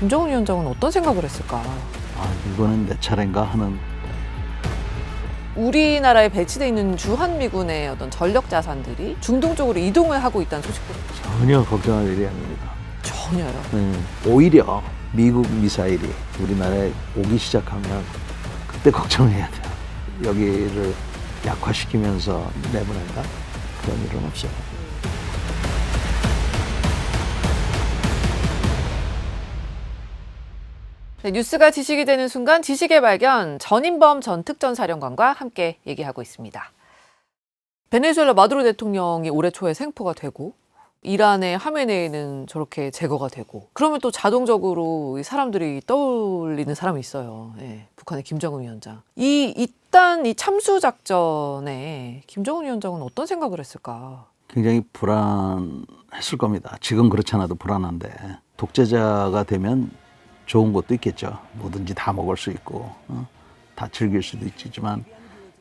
김정은 위원장은 어떤 생각을 했을까? 아, 이번엔 내 차례인가 하는. 우리나라에 배치되어 있는 주한미군의 어떤 전력 자산들이 중동 쪽으로 이동을 하고 있다는 소식도 전혀 걱정할 일이 아닙니다. 전혀요. 오히려 미국 미사일이 우리나라에 오기 시작하면 그때 걱정해야 돼요. 여기를 약화시키면서 내보낸다? 그런 일은 없어요. 네, 뉴스가 지식이 되는 순간 지식의 발견 전인범 전 특전사령관과 함께 얘기하고 있습니다. 베네수엘라 마두로 대통령이 올해 초에 생포가 되고 이란의 하메네이는 저렇게 제거가 되고 그러면 또 자동적으로 이 사람들이 떠올리는 사람이 있어요. 예, 북한의 김정은 위원장. 일단 이 참수 작전에 김정은 위원장은 어떤 생각을 했을까? 굉장히 불안했을 겁니다. 지금 그렇지 않아도 불안한데 독재자가 되면 좋은 것도 있겠죠. 뭐든지 다 먹을 수 있고 다 즐길 수도 있지만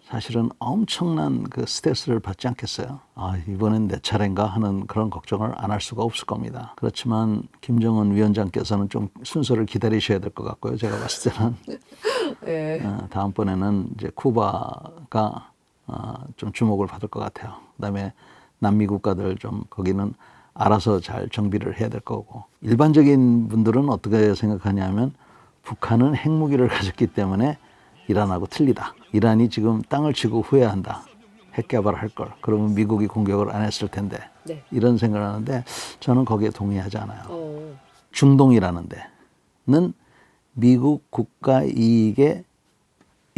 사실은 엄청난 그 스트레스를 받지 않겠어요. 아, 이번엔 내 차례인가 하는 그런 걱정을 안 할 수가 없을 겁니다. 그렇지만 김정은 위원장께서는 좀 순서를 기다리셔야 될 것 같고요. 제가 봤을 때는 네. 다음번에는 이제 쿠바가 좀 주목을 받을 것 같아요. 그다음에 남미 국가들 좀 거기는 알아서 잘 정비를 해야 될 거고, 일반적인 분들은 어떻게 생각하냐면 북한은 핵무기를 가졌기 때문에 이란하고 틀리다. 이란이 지금 땅을 치고 후회한다. 핵 개발할 걸. 그러면 미국이 공격을 안 했을 텐데. 네. 이런 생각을 하는데 저는 거기에 동의하지 않아요. 중동이라는 데는 미국 국가 이익의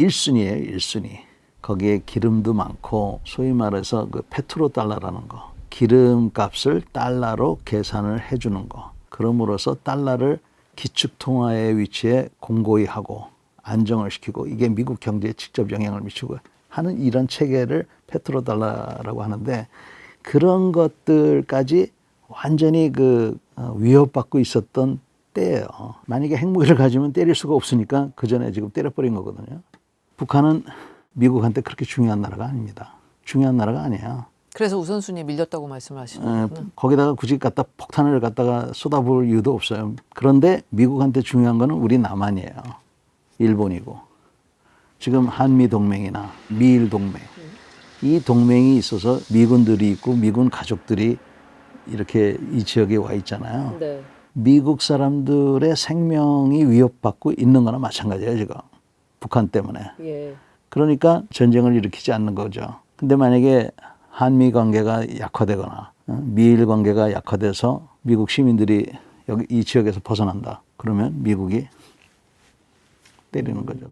1순위예요. 1순위. 거기에 기름도 많고 소위 말해서 그 페트로달러라는 거. 기름값을 달러로 계산을 해주는 거. 그럼으로써 달러를 기축통화의 위치에 공고히 하고 안정을 시키고 이게 미국 경제에 직접 영향을 미치고 하는 이런 체계를 페트로달러라고 하는데, 그런 것들까지 완전히 위협받고 있었던 때예요. 만약에 핵무기를 가지면 때릴 수가 없으니까 그 전에 지금 때려버린 거거든요. 북한은 미국한테 그렇게 중요한 나라가 아닙니다. 중요한 나라가 아니에요. 그래서 우선순위에 밀렸다고 말씀을 하시는 거구나. 거기다가 굳이 폭탄을 갖다가 쏟아부을 이유도 없어요. 그런데 미국한테 중요한 거는 우리 남한이에요. 일본이고. 지금 한미 동맹이나 미일 동맹. 이 동맹이 있어서 미군들이 있고 미군 가족들이 이렇게 이 지역에 와 있잖아요. 네. 미국 사람들의 생명이 위협받고 있는 거나 마찬가지예요, 지금. 북한 때문에. 예. 그러니까 전쟁을 일으키지 않는 거죠. 근데 만약에 한미 관계가 약화되거나 미일 관계가 약화돼서 미국 시민들이 여기 이 지역에서 벗어난다. 그러면 미국이 때리는 거죠.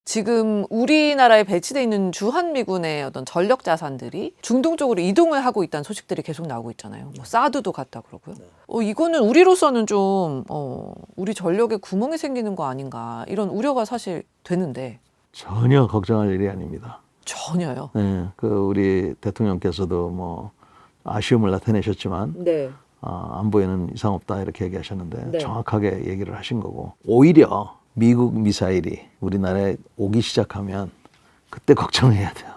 지금 우리나라에 배치되어 있는 주한미군의 어떤 전력 자산들이 중동 쪽으로 이동을 하고 있다는 소식들이 계속 나오고 있잖아요. 뭐 사드도 갔다 그러고요. 이거는 우리로서는 좀 우리 전력에 구멍이 생기는 거 아닌가 이런 우려가 사실 되는데. 전혀 걱정할 일이 아닙니다. 전혀요. 네, 우리 대통령께서도 뭐 아쉬움을 나타내셨지만 네. 안보에는 이상 없다 이렇게 얘기하셨는데 네. 정확하게 얘기를 하신 거고, 오히려 미국 미사일이 우리나라에 오기 시작하면 그때 걱정해야 돼요.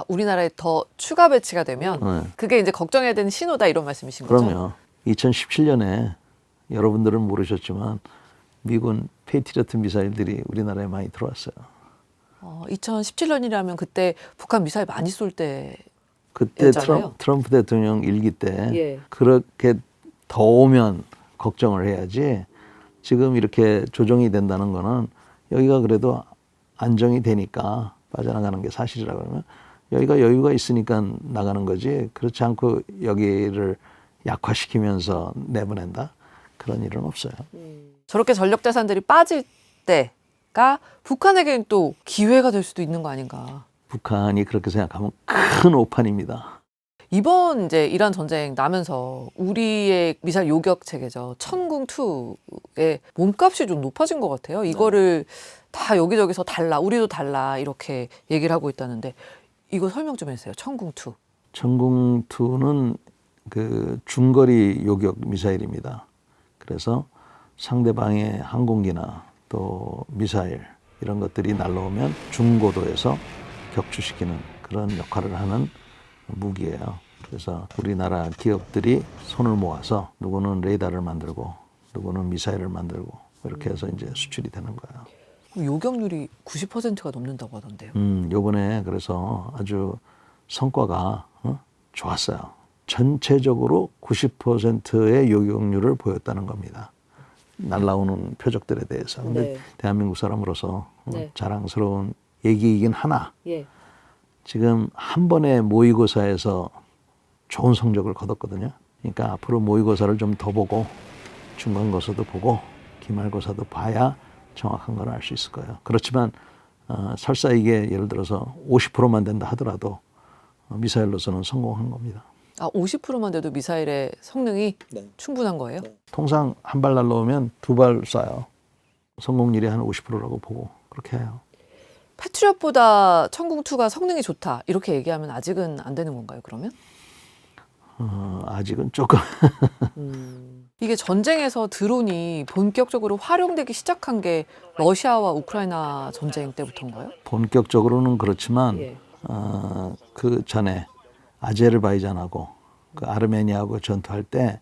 우리나라에 더 추가 배치가 되면 네. 그게 이제 걱정해야 되는 신호다 이런 말씀이신 거죠? 그러면 2017년에 여러분들은 모르셨지만 미군 페이트리어트 미사일들이 우리나라에 많이 들어왔어요. 2017년이라면 그때 북한 미사일 많이 쏠 때. 그때 였잖아요. 트럼프 대통령 일기 때 예. 그렇게 더 오면 걱정을 해야지, 지금 이렇게 조정이 된다는 거는 여기가 그래도 안정이 되니까 빠져나가는 게 사실이라 그러면 여기가 여유가 있으니까 나가는 거지, 그렇지 않고 여기를 약화시키면서 내보낸다? 그런 일은 없어요. 저렇게 전력 자산들이 빠질 때가 북한에게는 또 기회가 될 수도 있는 거 아닌가. 북한이 그렇게 생각하면 큰 오판입니다. 이번 이제 이란 전쟁 나면서 우리의 미사일 요격 체계죠. 천궁2의 몸값이 좀 높아진 것 같아요. 이거를 다 여기저기서 달라, 우리도 달라 이렇게 얘기를 하고 있다는데 이거 설명 좀 해주세요. 천궁2. 천궁2는 그 중거리 요격 미사일입니다. 그래서 상대방의 항공기나 또 미사일 이런 것들이 날라오면 중고도에서 격추시키는 그런 역할을 하는 무기예요. 그래서 우리나라 기업들이 손을 모아서 누구는 레이더를 만들고 누구는 미사일을 만들고 이렇게 해서 이제 수출이 되는 거예요. 요격률이 90%가 넘는다고 하던데요. 요번에 그래서 아주 성과가 좋았어요. 전체적으로 90%의 요격률을 보였다는 겁니다. 날라오는 표적들에 대해서. 근데 네. 대한민국 사람으로서 네. 자랑스러운 얘기이긴 하나 예. 지금 한 번의 모의고사에서 좋은 성적을 거뒀거든요. 그러니까 앞으로 모의고사를 좀 더 보고 중간고사도 보고 기말고사도 봐야 정확한 걸 알 수 있을 거예요. 그렇지만 설사 이게 예를 들어서 50%만 된다 하더라도 미사일로서는 성공한 겁니다. 아, 50%만 돼도 미사일의 성능이 충분한 거예요? 통상 한 발 날라오면 두 발 쏴요. 성공률이 한 50%라고 보고 그렇게 해요. 패트리엇보다 천궁2가 성능이 좋다 이렇게 얘기하면 아직은 안 되는 건가요, 그러면? 아직은 조금 이게 전쟁에서 드론이 본격적으로 활용되기 시작한 게 러시아와 우크라이나 전쟁 때부터인가요? 본격적으로는 그렇지만 예. 그 전에 아제르바이잔하고 그 아르메니아하고 전투할 때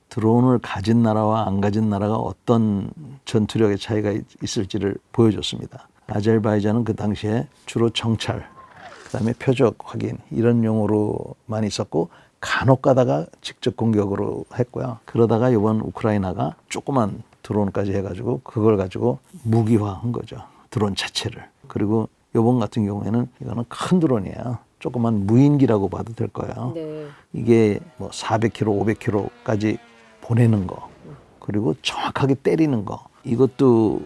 드론을 가진 나라와 안 가진 나라가 어떤 전투력의 차이가 있을지를 보여줬습니다. 아제르바이잔은 그 당시에 주로 정찰, 그다음에 표적 확인 이런 용어로 많이 썼고 간혹 가다가 직접 공격으로 했고요. 그러다가 이번 우크라이나가 조그만 드론까지 해가지고 그걸 가지고 무기화한 거죠. 드론 자체를. 그리고 이번 같은 경우에는 이거는 큰 드론이에요. 조그만 무인기라고 봐도 될 거예요. 네. 이게 뭐 400km, 500km까지 보내는 거, 그리고 정확하게 때리는 거. 이것도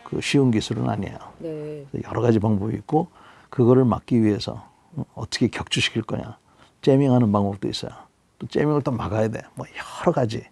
그 쉬운 기술은 아니에요. 네. 여러 가지 방법이 있고 그거를 막기 위해서 어떻게 격추시킬 거냐. 재밍하는 방법도 있어요. 또 재밍을 또 막아야 돼. 뭐 여러 가지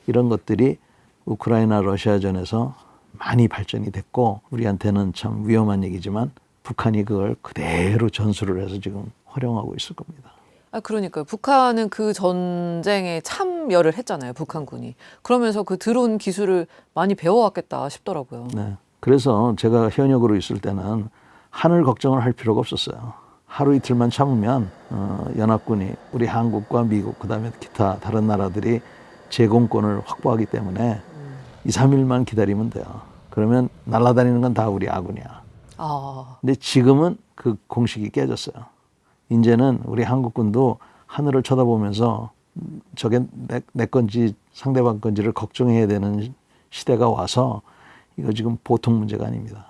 이런 것들이 우크라이나 러시아전에서 많이 발전이 됐고 우리한테는 참 위험한 얘기지만 북한이 그걸 그대로 전수를 해서 지금 활용하고 있을 겁니다. 아, 그러니까요. 북한은 그 전쟁에 참여를 했잖아요, 북한군이. 그러면서 그 드론 기술을 많이 배워왔겠다 싶더라고요. 네. 그래서 제가 현역으로 있을 때는 하늘 걱정을 할 필요가 없었어요. 하루 이틀만 참으면 연합군이 우리 한국과 미국 그다음에 기타 다른 나라들이 제공권을 확보하기 때문에 2, 3일만 기다리면 돼요. 그러면 날아다니는 건 다 우리 아군이야. 아, 근데 지금은 그 공식이 깨졌어요. 이제는 우리 한국군도 하늘을 쳐다보면서 저게 내 건지 상대방 건지를 걱정해야 되는 시대가 와서 이거 지금 보통 문제가 아닙니다.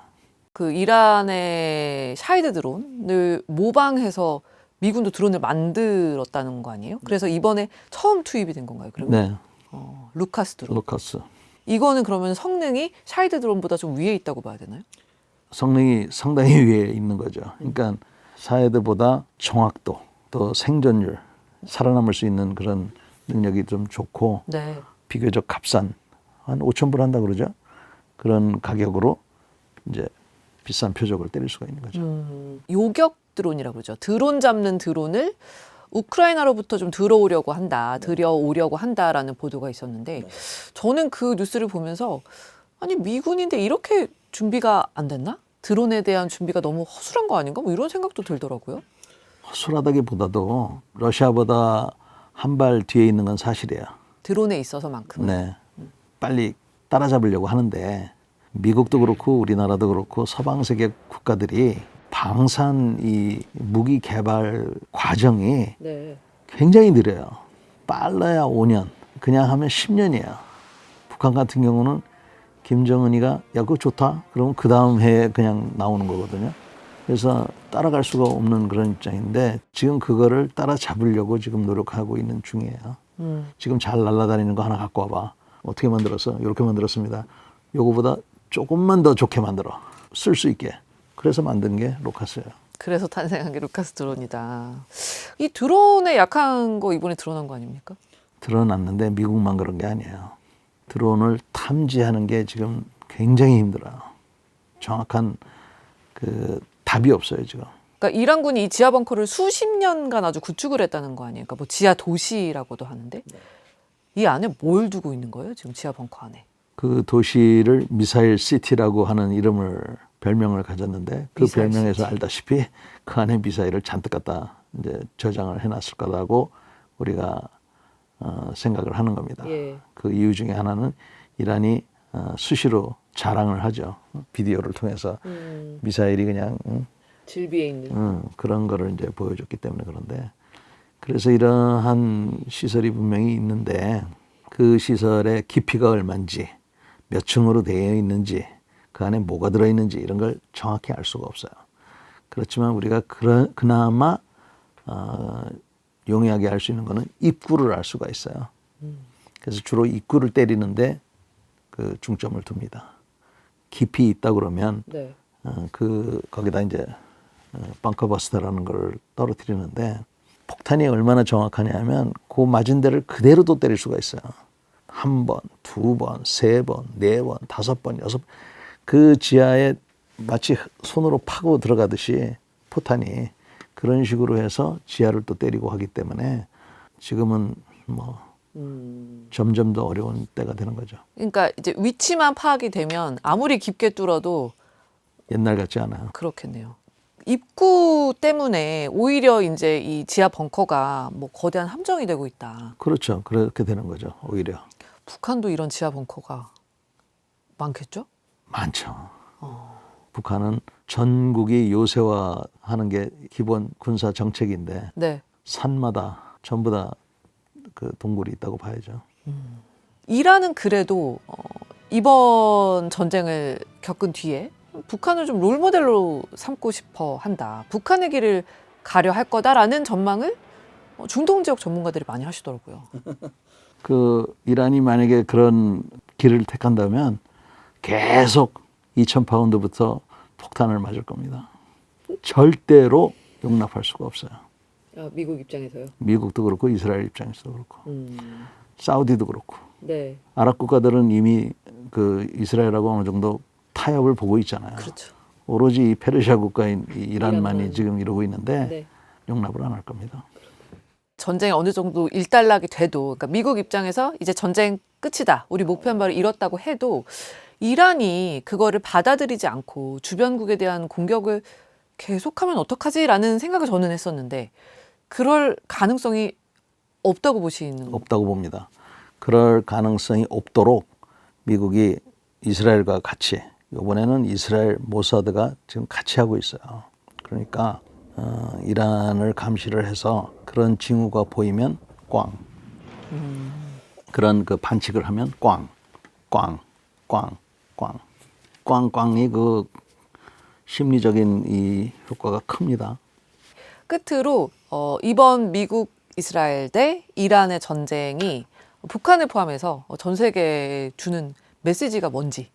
그 이란의 샤이드 드론을 모방해서 미군도 드론을 만들었다는 거 아니에요? 그래서 이번에 처음 투입이 된 건가요, 그러면? 네, 루카스 드론. 루카스. 이거는 그러면 성능이 샤이드 드론보다 좀 위에 있다고 봐야 되나요? 성능이 상당히 위에 있는 거죠. 그러니까 샤헤드보다 정확도, 또 생존율, 살아남을 수 있는 그런 능력이 좀 좋고 네. 비교적 값싼 한 5,000불 한다 그러죠. 그런 가격으로 이제 비싼 표적을 때릴 수가 있는 거죠. 요격 드론이라고 그러죠. 드론 잡는 드론을 우크라이나로부터 좀 들어오려고 한다라는 보도가 있었는데 저는 그 뉴스를 보면서 아니 미군인데 이렇게 준비가 안 됐나? 드론에 대한 준비가 너무 허술한 거 아닌가? 뭐 이런 생각도 들더라고요. 허술하다기보다도 러시아보다 한 발 뒤에 있는 건 사실이에요. 드론에 있어서만큼은. 네, 빨리 따라잡으려고 하는데 미국도 그렇고 우리나라도 그렇고 서방 세계 국가들이 방산 이 무기 개발 과정이 네. 굉장히 느려요. 빨라야 5년, 그냥 하면 10년이에요. 북한 같은 경우는 김정은이가 야 그거 좋다 그러면 그 다음 해에 그냥 나오는 거거든요. 그래서 따라갈 수가 없는 그런 입장인데 지금 그거를 따라잡으려고 지금 노력하고 있는 중이에요. 지금 잘 날아다니는 거 하나 갖고 와봐. 어떻게 만들었어? 이렇게 만들었습니다. 요거보다 조금만 더 좋게 만들어. 쓸 수 있게. 그래서 만든 게 루카스예요. 그래서 탄생한 게 루카스 드론이다. 이 드론에 약한 거 이번에 드러난 거 아닙니까? 드러났는데 미국만 그런 게 아니에요. 드론을 탐지하는 게 지금 굉장히 힘들어요. 정확한 그 답이 없어요 지금. 그러니까 이란군이 이 지하 벙커를 수십 년간 아주 구축을 했다는 거 아니에요? 그러니까 뭐 지하 도시라고도 하는데 이 안에 뭘 두고 있는 거예요? 지금 지하 벙커 안에. 그 도시를 미사일 시티라고 하는 별명을 가졌는데 그 미사일 별명에서 시티. 알다시피 그 안에 미사일을 잔뜩 갖다 이제 저장을 해놨을 거라고 우리가 생각을 하는 겁니다. 예. 그 이유 중에 하나는 이란이 수시로 자랑을 하죠. 비디오를 통해서 미사일이 그냥 질비에 있는. 그런 거를 이제 보여줬기 때문에 그런데 그래서 이러한 시설이 분명히 있는데 그 시설의 깊이가 얼마인지 몇 층으로 되어 있는지 그 안에 뭐가 들어있는지 이런 걸 정확히 알 수가 없어요. 그렇지만 우리가 그나마 용이하게 알 수 있는 거는 입구를 알 수가 있어요. 그래서 주로 입구를 때리는데 그 중점을 둡니다. 깊이 있다 그러면 네. 거기다 이제 벙커버스터라는 걸 떨어뜨리는데 폭탄이 얼마나 정확하냐면 그 맞은 데를 그대로 또 때릴 수가 있어요. 한 번, 두 번, 세 번, 네 번, 다섯 번, 여섯 번. 그 지하에 마치 손으로 파고 들어가듯이 포탄이 그런 식으로 해서 지하를 또 때리고 하기 때문에 지금은 뭐 점점 더 어려운 때가 되는 거죠. 그러니까 이제 위치만 파악이 되면 아무리 깊게 뚫어도 옛날 같지 않아요. 그렇겠네요. 입구 때문에 오히려 이제 이 지하 벙커가 뭐 거대한 함정이 되고 있다. 그렇죠. 그렇게 되는 거죠. 오히려. 북한도 이런 지하 벙커가 많겠죠? 많죠. 북한은 전국이 요새화하는 게 기본 군사 정책인데 네. 산마다 전부 다 그 동굴이 있다고 봐야죠. 이란은 그래도 이번 전쟁을 겪은 뒤에 북한을 좀 롤모델로 삼고 싶어 한다. 북한의 길을 가려 할 거다라는 전망을 중동 지역 전문가들이 많이 하시더라고요. 그 이란이 만약에 그런 길을 택한다면 계속 2,000파운드부터 폭탄을 맞을 겁니다. 절대로 용납할 수가 없어요. 미국 입장에서요? 미국도 그렇고 이스라엘 입장에서도 그렇고 사우디도 그렇고 네. 아랍 국가들은 이미 그 이스라엘하고 어느 정도 타협을 보고 있잖아요. 그렇죠. 오로지 이 페르시아 국가인 이 이란만이 이란만. 지금 이러고 있는데 네. 용납을 안 할 겁니다. 전쟁이 어느 정도 일단락이 돼도, 그러니까 미국 입장에서 이제 전쟁 끝이다, 우리 목표한 바를 이뤘다고 해도 이란이 그거를 받아들이지 않고 주변국에 대한 공격을 계속하면 어떡하지라는 생각을 저는 했었는데 그럴 가능성이 없다고 보시는 없다고 봅니다. 그럴 가능성이 없도록 미국이 이스라엘과 같이 이번에는 이스라엘 모사드가 지금 같이 하고 있어요. 그러니까 이란을 감시를 해서 그런 징후가 보이면 꽝. 그런 그 반칙을 하면 꽝, 꽝, 꽝, 꽝. 꽝꽝이 그 심리적인 이 효과가 큽니다. 끝으로 이번 미국 이스라엘 대 이란의 전쟁이 북한을 포함해서 전 세계에 주는 메시지가 뭔지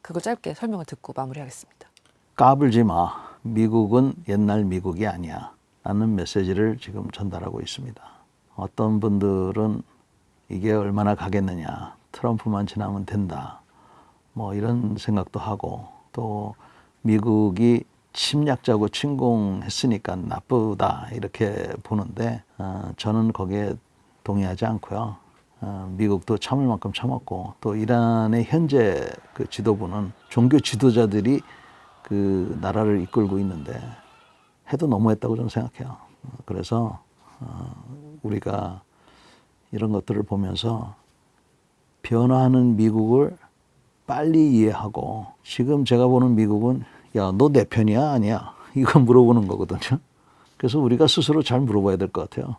그걸 짧게 설명을 듣고 마무리하겠습니다. 까불지 마. 미국은 옛날 미국이 아니야. 라는 메시지를 지금 전달하고 있습니다. 어떤 분들은 이게 얼마나 가겠느냐. 트럼프만 지나면 된다. 뭐 이런 생각도 하고 또 미국이 침략자고 침공했으니까 나쁘다 이렇게 보는데 저는 거기에 동의하지 않고요. 미국도 참을 만큼 참았고 또 이란의 현재 그 지도부는 종교 지도자들이 그 나라를 이끌고 있는데 해도 너무했다고 저는 생각해요. 그래서 우리가 이런 것들을 보면서 변화하는 미국을 빨리 이해하고 지금 제가 보는 미국은 야, 너 내 편이야? 아니야? 이거 물어보는 거거든요. 그래서 우리가 스스로 잘 물어봐야 될 것 같아요.